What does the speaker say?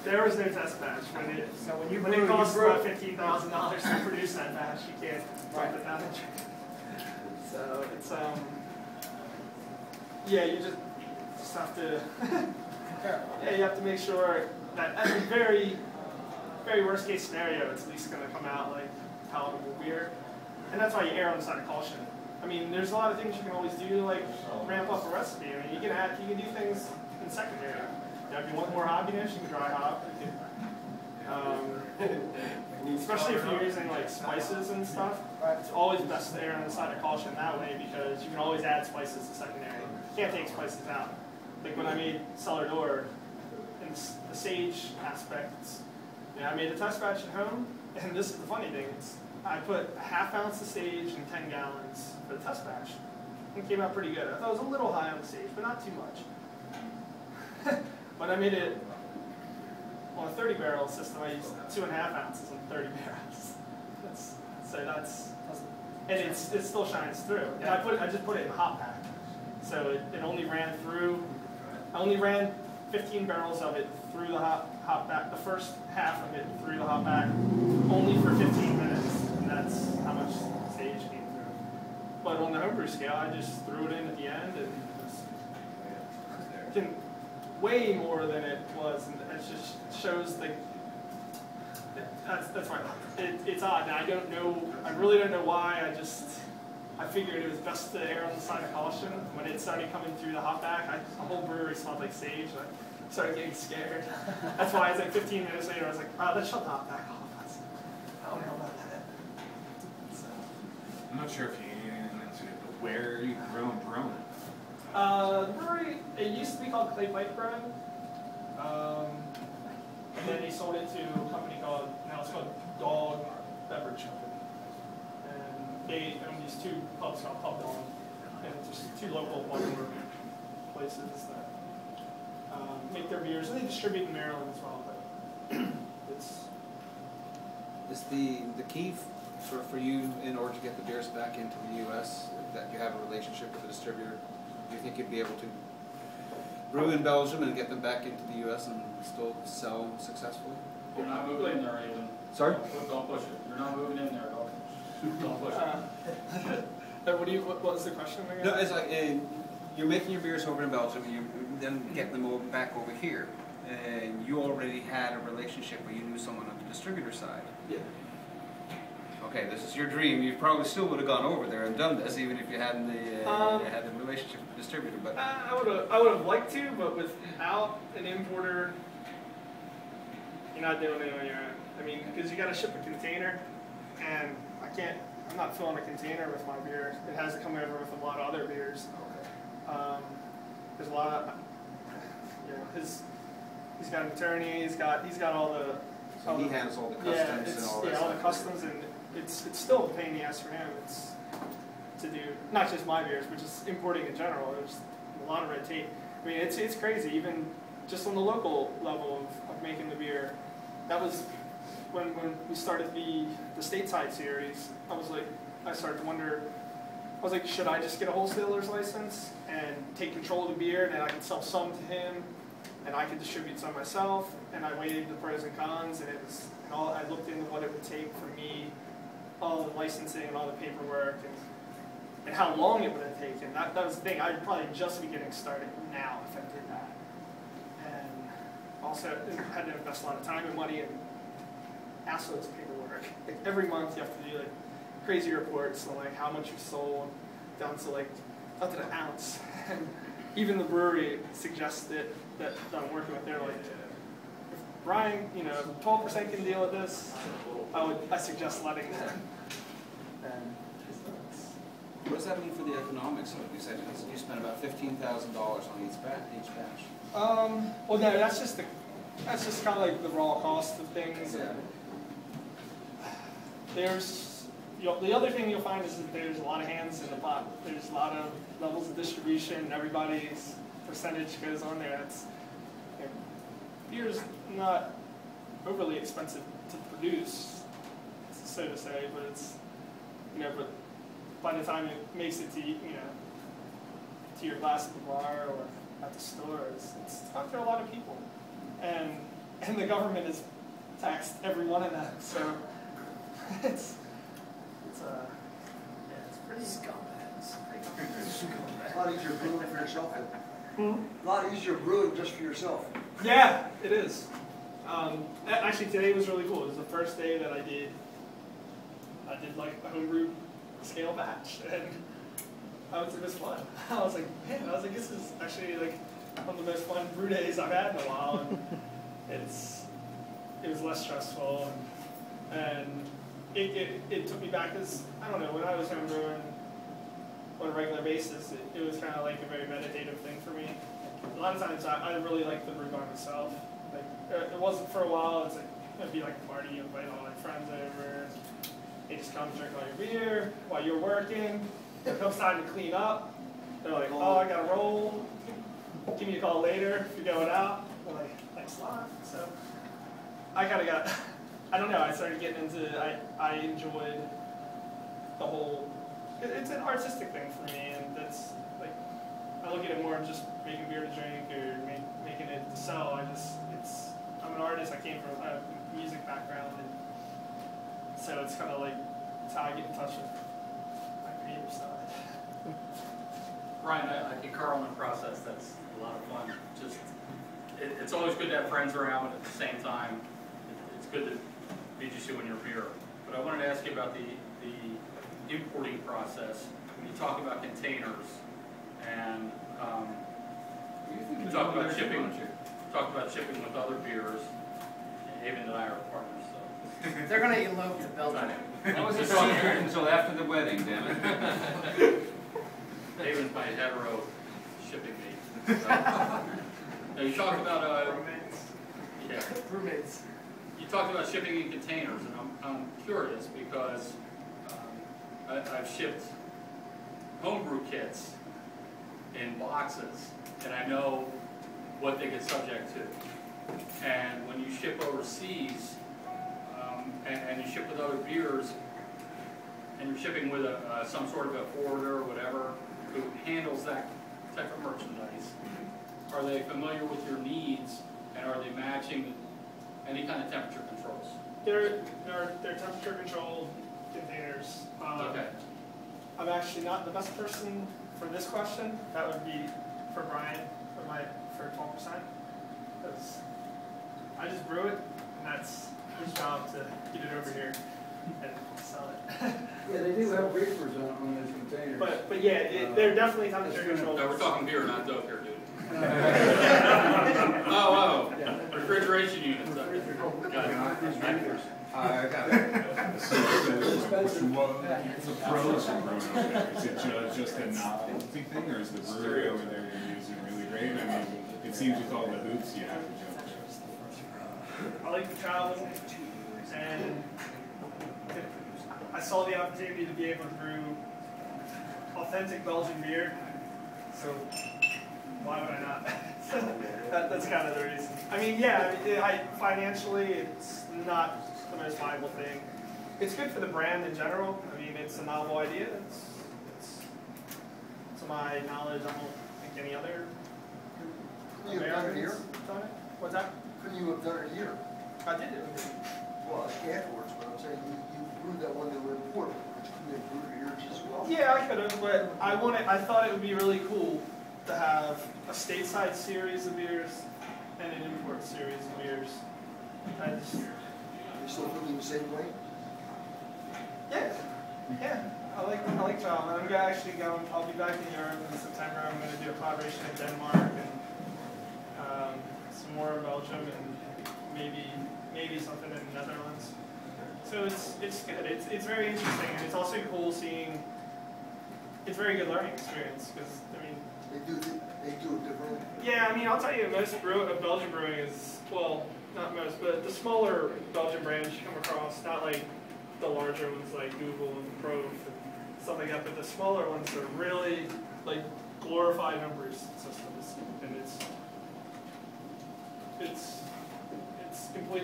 There was no test batch. When it costs about $15,000 to produce that batch, you can't dump it down the drain. So it's yeah, you just have to yeah, you have to make sure that at the very worst case scenario, it's at least going to come out like palatable beer, and that's why you err on the side of caution. I mean, there's a lot of things you can always do to like ramp up a recipe. I mean, you can do things in secondary. If you want more hoppiness, you can dry hop. Especially if you're using like spices and stuff, it's always best to err on the side of caution that way because you can always add spices to secondary. You can't take spices out. Like when I made cellar door, in the sage aspects, I made a test batch at home, and this is the funny thing. I put a ½ ounce of sage in 10 gallons for the test batch. It came out pretty good. I thought it was a little high on the sage, but not too much. But I made it on a 30 barrel system. I used 2½ ounces on 30 barrels. And it still shines through. And I just put it in a hop pack, so it only ran through. I only ran 15 barrels of it through the hop back. The first half of it through the hop back, only for 15 minutes, and that's how much sage came through. But on the homebrew scale, I just threw it in at the end, and it was way more than it was, and it just shows the. That's fine. It's odd, and I don't know. I really don't know why. I figured it was best to err on the side of caution. When it started coming through the hop back, the whole brewery smelled like sage. And I started getting scared. That's why it's like 15 minutes later, I was like, oh, let's shut the hop back off. I don't know about that. So. I'm not sure if you get into it, but where you grow and brew it? The brewery, it used to be called Clay Pipe Brewing. And then they sold it to a company called, now it's called Dog Beverage Company. They own these two pubs called Pub Dog, and just two local Baltimore places that make their beers, and they distribute in Maryland as well. But is the key for you in order to get the beers back into the U.S. that you have a relationship with a distributor? Do you think you'd be able to brew in Belgium and get them back into the U.S. and still sell successfully? You're not moving in there, Aiden. Sorry? Don't push it. You're not moving in there, dog. Don't push it. What's the question again? No, it's like you're making your beers over in Belgium, you then get them over, back over here, and you already had a relationship where you knew someone on the distributor side. Yeah. Okay, this is your dream. You probably still would have gone over there and done this, even if you hadn't had the relationship with the distributor. But I would have liked to, but without an importer, you're not doing it on your own. I mean, because you got to ship a container, and I'm not filling a container with my beer. It has to come over with a lot of other beers. Okay. There's a lot of, he's got an attorney. He's got all the. So he handles all the customs and all that. Yeah, all the customs, and it's still a pain in the ass for him. It's to do not just my beers, but just importing in general. There's a lot of red tape. I mean, it's crazy. Even just on the local level of making the beer, that was. When we started the stateside series, I started to wonder, I was like, should I just get a wholesaler's license and take control of the beer, and then I could sell some to him, and I could distribute some myself, and I weighed the pros and cons, and I looked into what it would take for me, all the licensing and all the paperwork, and how long it would have taken. That was the thing. I'd probably just be getting started now if I did that. And also had to invest a lot of time and money and assloads of paperwork. Like every month you have to do like crazy reports on like how much you sold down to like up to the ounce. And even the brewery suggested that I'm working with, they're like, if Brian, 12% can deal with this, I suggest letting them. And what does that mean for the economics of it? You said you spent about $15,000 on each batch. Well, no, that's just kind of like the raw cost of things. Yeah. The other thing you'll find is that there's a lot of hands in the pot. There's a lot of levels of distribution. Everybody's percentage goes on there. Beer's not overly expensive to produce, so to say, but it's but by the time it makes it to to your glass at the bar or at the store, it's not for a lot of people. And and the government has taxed every one of them. So it's pretty scumbags. A lot easier brewing for yourself. A lot easier brewing just for yourself. Yeah, it is. Actually, today was really cool. It was the first day that I did like a homebrew scale batch, and it was fun. I was like, this is actually like one of the most fun brew days I've had in a while, and it was less stressful, and it took me back, because I don't know, when I was homebrewing on a regular basis, it was kind of like a very meditative thing for me. A lot of times I really like the brew by myself. Like it wasn't for a while. It's like it'd be like a party, you invite all my friends over. They just come drink all your beer while you're working. It comes time to clean up. They're like, oh, I gotta roll. Give me a call later if you're going out. I'm like, thanks a lot. So I kind of got, I don't know, I started getting into, I enjoyed the whole, it's an artistic thing for me, and that's like, I look at it more of just making beer to drink or making it to sell. I'm an artist, I came from a music background, and so it's kind of like, it's how I get in touch with my creative side. Ryan, I concur on the process. That's a lot of fun. Just, it's always good to have friends around, but at the same time, it's good to meet you two in your beer. But I wanted to ask you about the importing process. When you talk about containers, and you talk about shipping with other beers, Haven and I are partners, so. They're going to elope to Belgium. That was a secret until after the wedding, damn it. Haven's my hetero shipping mate. So. Now you talked about Roommates. You talked about shipping in containers, and I'm curious because I've shipped homebrew kits in boxes, and I know what they get subject to. And when you ship overseas, and you ship with other beers, and you're shipping with some sort of a forwarder or whatever who handles that type of merchandise, are they familiar with your needs, and are they matching any kind of temperature controls? They're temperature controlled containers. Okay. I'm actually not the best person for this question. That would be for Brian, for 12%. Because I just brew it, and that's his job to get it over here and sell it. Yeah, they do have reefers on those containers. But yeah, they're definitely temperature controlled. No, we're talking beer, not dope here, dude. Oh, refrigeration units. Got it. I got it. So what the pros of brewing over there? Is it just a novelty thing, or is the brewery over there you're using really great? I mean, it seems with all the hoops you have to jump through. I like to travel, and I saw the opportunity to be able to brew authentic Belgian beer, so why would I not? That's kind of the reason. I mean, yeah, financially, it's not the most viable thing. It's good for the brand in general. I mean, it's a novel idea. It's to my knowledge, I don't think any other Couldn't you have done it here? done it. What's that? Couldn't you have done it here? I did it. Well, afterwards, but I'm saying you brewed that one that were imported. Couldn't you have brewed it here just as well? Yeah, I could have, but I thought it would be really cool to have a stateside series of beers and an import series of beers. Are you still brewing the same way? Yeah. I like traveling. I'm actually going. I'll be back in Europe in September. I'm going to do a collaboration in Denmark and some more in Belgium and maybe something in the Netherlands. So it's good. It's very interesting, and it's also cool seeing. It's a very good learning experience because I mean. They do it differently? Yeah, I mean, I'll tell you, most Belgian brewing is, well, not most, but the smaller Belgian brands you come across, not like the larger ones like Google and Proof and stuff like that, but the smaller ones are really like glorified homebrew systems, and it's completely